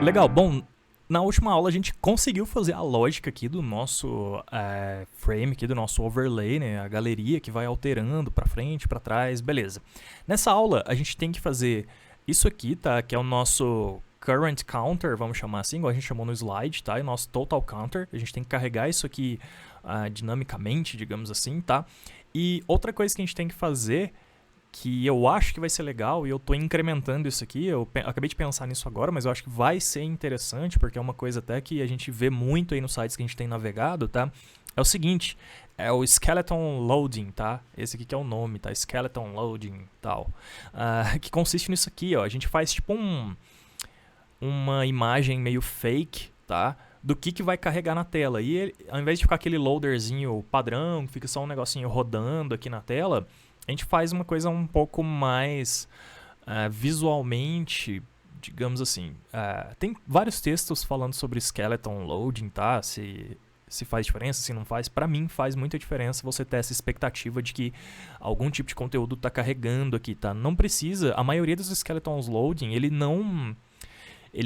Legal, bom, na última aula a gente conseguiu fazer a lógica aqui do nosso frame, aqui do nosso overlay, né, a galeria que vai alterando para frente, para trás, beleza. Nessa aula a gente tem que fazer isso aqui, tá, que é o nosso current counter, vamos chamar assim, igual a gente chamou no slide, tá, e o nosso total counter, a gente tem que carregar isso aqui dinamicamente, digamos assim, tá. E outra coisa que a gente tem que fazer, que eu acho que vai ser legal, e eu tô incrementando isso aqui, eu acabei de pensar nisso agora, mas eu acho que vai ser interessante, porque é uma coisa até que a gente vê muito aí nos sites que a gente tem navegado, tá? É o seguinte, é o Skeleton Loading, tá? Esse aqui que é o nome, tá? Skeleton Loading, tal. Que consiste nisso aqui, ó, a gente faz tipo uma imagem meio fake, tá? Do que vai carregar na tela, e ele, ao invés de ficar aquele loaderzinho padrão, que fica só um negocinho rodando aqui na tela, a gente faz uma coisa um pouco mais visualmente, digamos assim. Tem vários textos falando sobre skeleton loading, tá? Se faz diferença, se não faz. Pra mim faz muita diferença você ter essa expectativa de que algum tipo de conteúdo tá carregando aqui, tá? Não precisa, a maioria dos skeletons loading, ele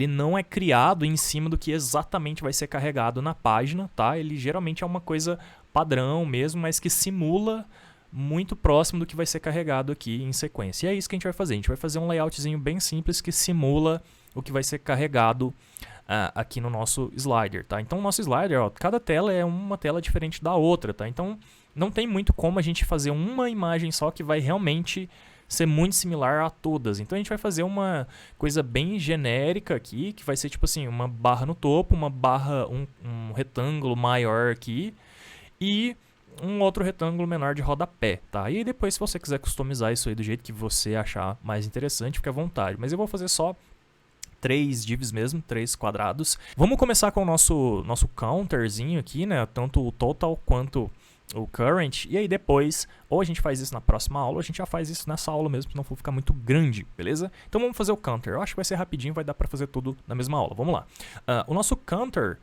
não é criado em cima do que exatamente vai ser carregado na página, tá? Ele geralmente é uma coisa padrão mesmo, mas que simula muito próximo do que vai ser carregado aqui em sequência. E é isso que a gente vai fazer. A gente vai fazer um layoutzinho bem simples que simula o que vai ser carregado aqui no nosso slider, tá? Então o nosso slider, ó, cada tela é uma tela diferente da outra, tá? Então não tem muito como a gente fazer uma imagem só que vai realmente ser muito similar a todas. Então a gente vai fazer uma coisa bem genérica aqui, que vai ser tipo assim, uma barra no topo, uma barra, um retângulo maior aqui e um outro retângulo menor de rodapé, tá? E depois, se você quiser customizar isso aí do jeito que você achar mais interessante, fica à vontade. Mas eu vou fazer só 3 divs mesmo, 3 quadrados. Vamos começar com o nosso counterzinho aqui, né? Tanto o total quanto o current. E aí depois, ou a gente faz isso na próxima aula, ou a gente já faz isso nessa aula mesmo, senão for ficar muito grande, beleza? Então vamos fazer o counter. Eu acho que vai ser rapidinho, vai dar pra fazer tudo na mesma aula. Vamos lá. O nosso counter,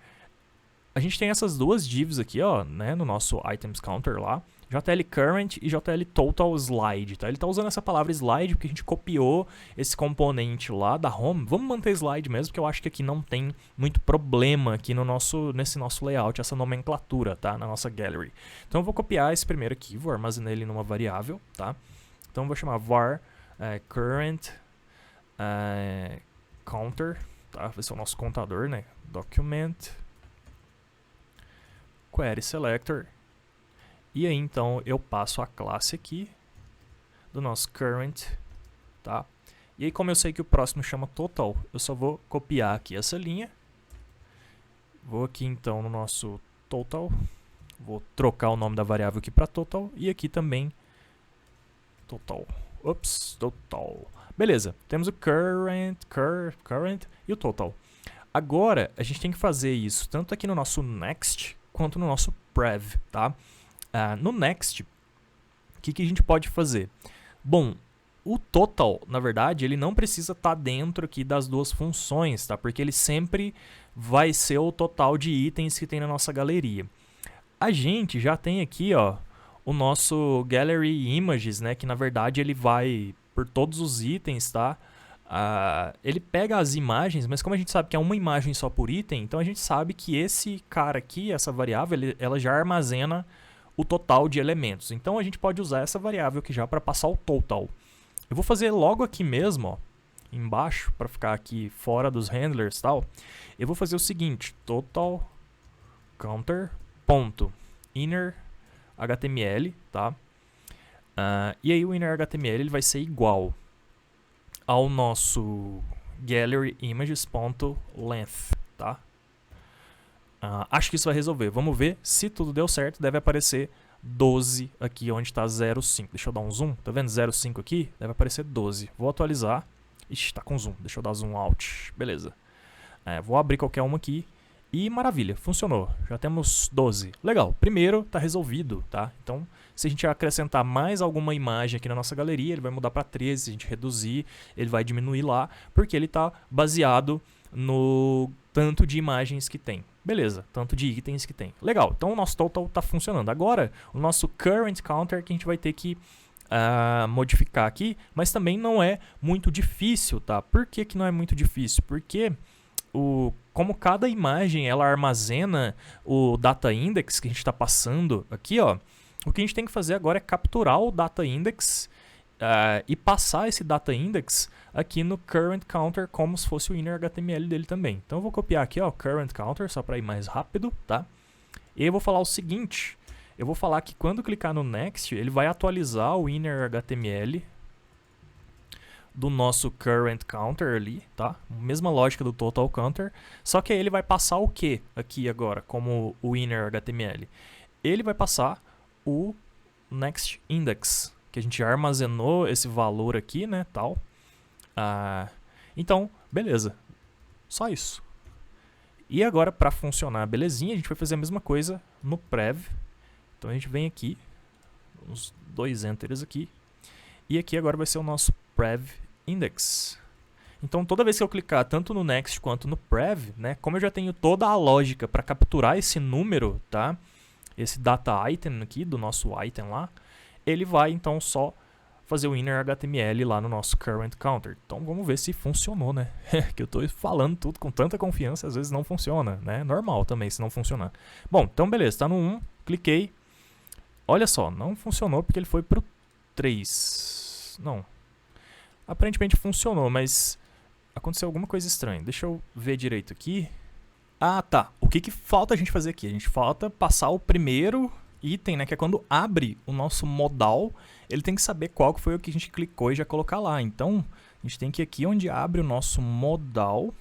a gente tem essas duas divs aqui, ó, né, no nosso items counter lá, JL current e JL total slide, tá? Ele tá usando essa palavra slide porque a gente copiou esse componente lá da home. Vamos manter slide mesmo, porque eu acho que aqui não tem muito problema aqui nesse nosso layout, essa nomenclatura, tá? Na nossa gallery. Então eu vou copiar esse primeiro aqui, vou armazenar ele numa variável, tá? Então eu vou chamar var current counter, tá? Vai ser o nosso contador, né? Document query selector, e aí então eu passo a classe aqui do nosso current, tá? E aí, como eu sei que o próximo chama total, eu só vou copiar aqui essa linha, vou aqui então no nosso total, vou trocar o nome da variável aqui para total, e aqui também total. Total. Beleza, temos o current e o total. Agora a gente tem que fazer isso tanto aqui no nosso next quanto no nosso prev, tá? No next, o que a gente pode fazer? Bom, o total, na verdade, ele não precisa estar dentro aqui das duas funções, tá? Porque ele sempre vai ser o total de itens que tem na nossa galeria. A gente já tem aqui, ó, o nosso gallery images, né? Que na verdade ele vai por todos os itens, tá? Ele pega as imagens, mas como a gente sabe que é uma imagem só por item, então a gente sabe que esse cara aqui, essa variável, ela já armazena o total de elementos. Então a gente pode usar essa variável aqui já para passar o total. Eu vou fazer logo aqui mesmo, ó, embaixo, para ficar aqui fora dos handlers e tal. Eu vou fazer o seguinte, total counter ponto inner HTML, tá? E aí o inner HTML ele vai ser igual ao nosso gallery images.length, tá? Acho que isso vai resolver. Vamos ver se tudo deu certo. Deve aparecer 12 aqui onde está 0,5. Deixa eu dar um zoom. Tá vendo 0,5 aqui? Deve aparecer 12. Vou atualizar. Ixi, tá com zoom. Deixa eu dar zoom out. Beleza. Vou abrir qualquer uma aqui. E maravilha, funcionou. Já temos 12. Legal. Primeiro tá resolvido, tá? Então, se a gente acrescentar mais alguma imagem aqui na nossa galeria, ele vai mudar para 13. Se a gente reduzir, ele vai diminuir lá, porque ele tá baseado no tanto de imagens que tem. Beleza, tanto de itens que tem. Legal, então o nosso total tá funcionando. Agora, o nosso current counter que a gente vai ter que modificar aqui, mas também não é muito difícil, tá? Por que que não é muito difícil? Porque como cada imagem ela armazena o data index que a gente está passando aqui, ó, o que a gente tem que fazer agora é capturar o data index e passar esse data index aqui no current counter como se fosse o inner HTML dele também. Então eu vou copiar aqui, ó, current counter, só para ir mais rápido, tá? E eu vou falar o seguinte, eu vou falar que quando clicar no next, ele vai atualizar o inner HTML do nosso current counter ali, tá? Mesma lógica do total counter, só que aí ele vai passar o que aqui agora, como o inner HTML? Ele vai passar o next index, que a gente já armazenou esse valor aqui, né, tal. Então, beleza. Só isso. E agora, para funcionar belezinha, a gente vai fazer a mesma coisa no prev. Então a gente vem aqui, uns 2 enters aqui, e aqui agora vai ser o nosso prev index. Então toda vez que eu clicar tanto no next quanto no prev, né, como eu já tenho toda a lógica para capturar esse número, tá? Esse data item aqui do nosso item lá, ele vai então só fazer o inner HTML lá no nosso current counter. Então vamos ver se funcionou, né? Que eu estou falando tudo com tanta confiança, às vezes não funciona, né? Normal também se não funcionar. Bom, então beleza, tá no 1, cliquei. Olha só, não funcionou porque ele foi pro 3. Não. Aparentemente funcionou, mas aconteceu alguma coisa estranha. Deixa eu ver direito aqui. Ah, tá. O que falta a gente fazer aqui? A gente falta passar o primeiro item, né? Que é quando abre o nosso modal, ele tem que saber qual que foi o que a gente clicou e já colocar lá. Então, a gente tem que ir aqui onde abre o nosso modal.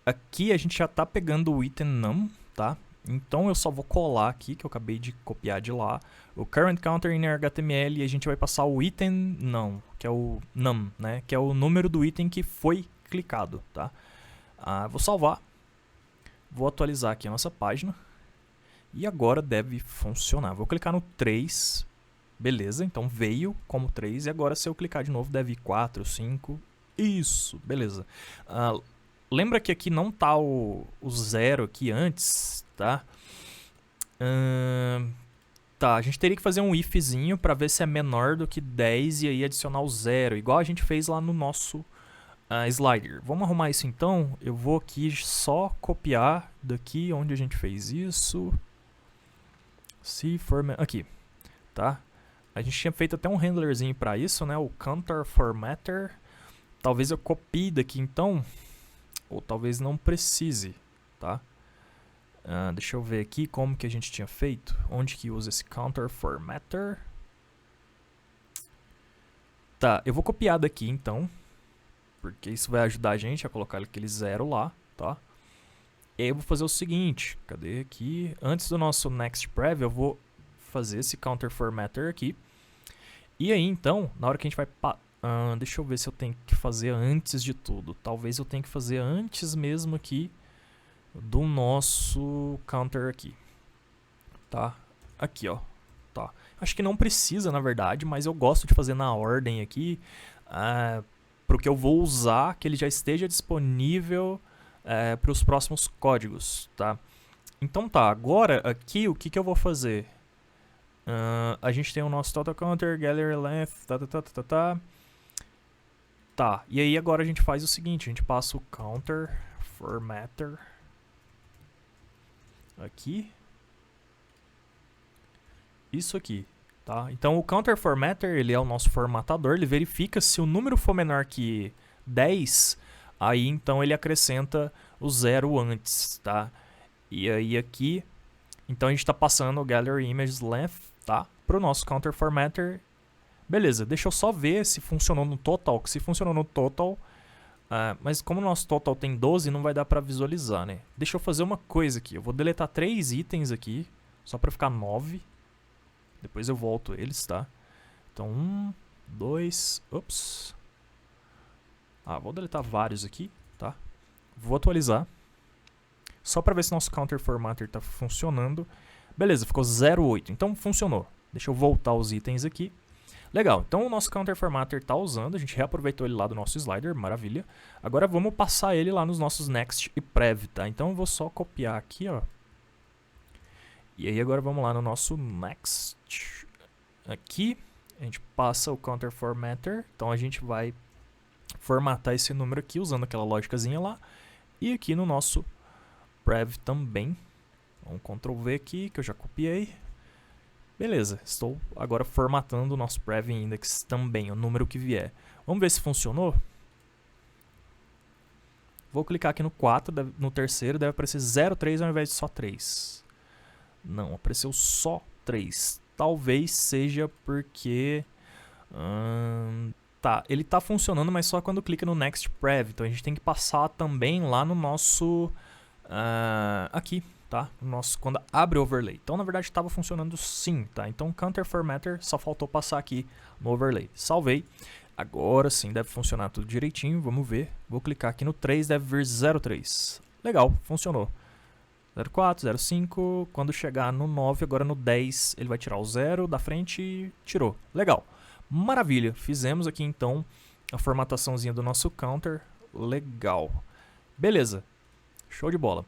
Aqui a gente já tá pegando o item num, tá? Então eu só vou colar aqui, que eu acabei de copiar de lá, o current counter inner HTML, e a gente vai passar o item não, que é o num, né? Que é o número do item que foi clicado, tá? Vou salvar, vou atualizar aqui a nossa página, e agora deve funcionar. Vou clicar no 3, beleza, então veio como 3, e agora se eu clicar de novo deve ir 4, 5, isso, beleza. Lembra que aqui não tá o 0 aqui antes, tá? Tá, a gente teria que fazer um ifzinho para ver se é menor do que 10 e aí adicionar o 0, igual a gente fez lá no nosso slider. Vamos arrumar isso então. Eu vou aqui só copiar daqui onde a gente fez isso. Se for... aqui, tá? A gente tinha feito até um handlerzinho para isso, né? O counter formatter. Talvez eu copie daqui então... Ou talvez não precise, tá? Deixa eu ver aqui como que a gente tinha feito. Onde que usa esse counter formatter? Tá, eu vou copiar daqui então. Porque isso vai ajudar a gente a colocar aquele 0 lá, tá? E aí eu vou fazer o seguinte. Cadê aqui? Antes do nosso next prev, eu vou fazer esse counter formatter aqui. E aí então, na hora que a gente vai... deixa eu ver se eu tenho que fazer antes de tudo. Talvez eu tenha que fazer antes mesmo aqui do nosso counter aqui. Tá? Aqui, ó. Tá. Acho que não precisa, na verdade, mas eu gosto de fazer na ordem aqui. Porque eu vou usar que ele já esteja disponível para os próximos códigos, tá? Então tá, agora aqui o que eu vou fazer? A gente tem o nosso total counter, gallery length, Tá, e aí agora a gente faz o seguinte, a gente passa o counter formatter aqui, isso aqui, tá? Então o counter formatter, ele é o nosso formatador, ele verifica se o número for menor que 10, aí então ele acrescenta o 0 antes, tá? E aí aqui, então a gente está passando o gallery image length, tá? Para o nosso counter formatter. Beleza, deixa eu só ver se funcionou no total, que se funcionou no total, mas como o nosso total tem 12, não vai dar pra visualizar, né? Deixa eu fazer uma coisa aqui, eu vou deletar 3 itens aqui, só pra ficar 9, depois eu volto eles, tá? Então 1, 2, ops, vou deletar vários aqui, tá? Vou atualizar, só pra ver se nosso counter formatter tá funcionando. Beleza, ficou 0,8, então funcionou. Deixa eu voltar os itens aqui. Legal, então o nosso counter formatter está usando, a gente reaproveitou ele lá do nosso slider, maravilha. Agora vamos passar ele lá nos nossos next e prev, tá? Então eu vou só copiar aqui, ó. E aí agora vamos lá no nosso next. Aqui, a gente passa o counter formatter, então a gente vai formatar esse número aqui usando aquela lógicazinha lá. E aqui no nosso prev também. Vamos Ctrl V aqui, que eu já copiei. Beleza, estou agora formatando o nosso prev index também, o número que vier. Vamos ver se funcionou. Vou clicar aqui no 4, no terceiro deve aparecer 03 ao invés de só 3. Não, apareceu só 3. Talvez seja porque... tá, ele está funcionando, mas só quando clica no Next Prev. Então a gente tem que passar também lá no nosso... aqui, tá? Quando abre o overlay. Então na verdade estava funcionando sim, tá? Então Counter Formatter só faltou passar aqui no overlay. Salvei. Agora sim deve funcionar tudo direitinho, vamos ver. Vou clicar aqui no 3, deve vir 03. Legal, funcionou. 04, 05, quando chegar no 9, agora no 10, ele vai tirar o 0 da frente e tirou. Legal, maravilha. Fizemos aqui então a formataçãozinha do nosso counter. Legal. Beleza, show de bola.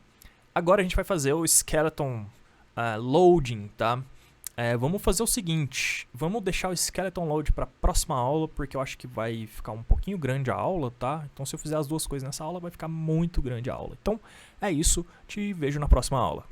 Agora a gente vai fazer o skeleton loading, tá? Vamos fazer o seguinte, vamos deixar o skeleton load para a próxima aula, porque eu acho que vai ficar um pouquinho grande a aula, tá? Então se eu fizer as duas coisas nessa aula, vai ficar muito grande a aula. Então é isso, te vejo na próxima aula.